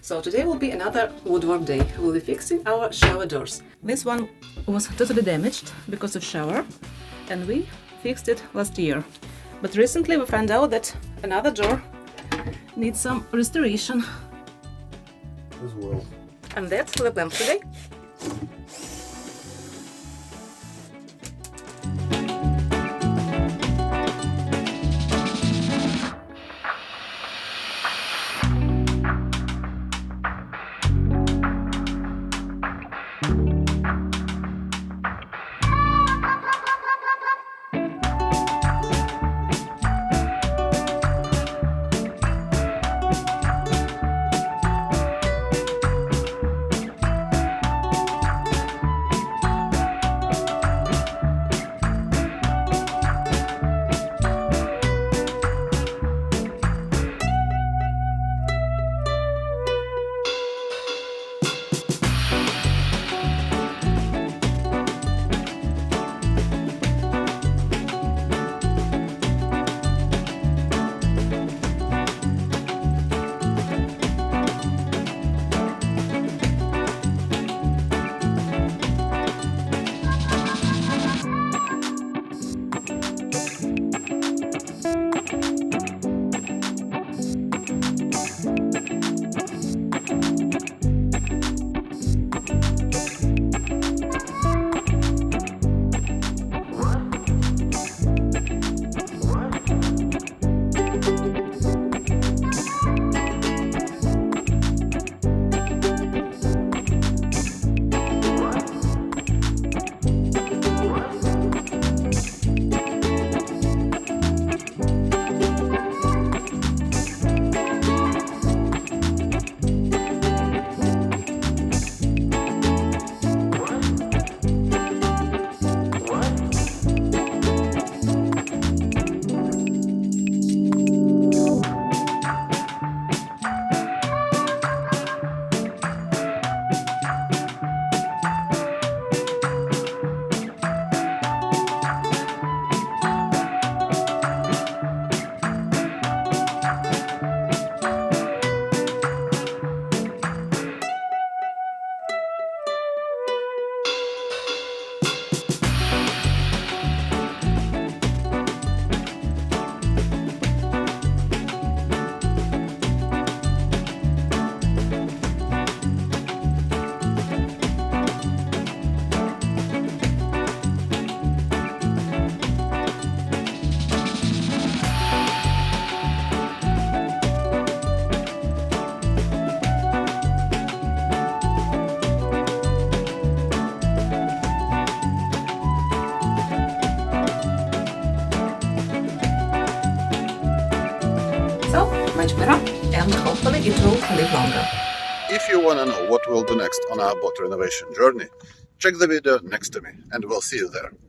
So today will be another woodwork day. We'll be fixing our shower doors. This one was totally damaged because of shower, and we fixed it last year. But recently we found out that another door needs some restoration. As well. And that's the plan for today. So, much better, and hopefully it will live longer. If you want to know what we'll do next on our boat renovation journey, check the video next to me and we'll see you there.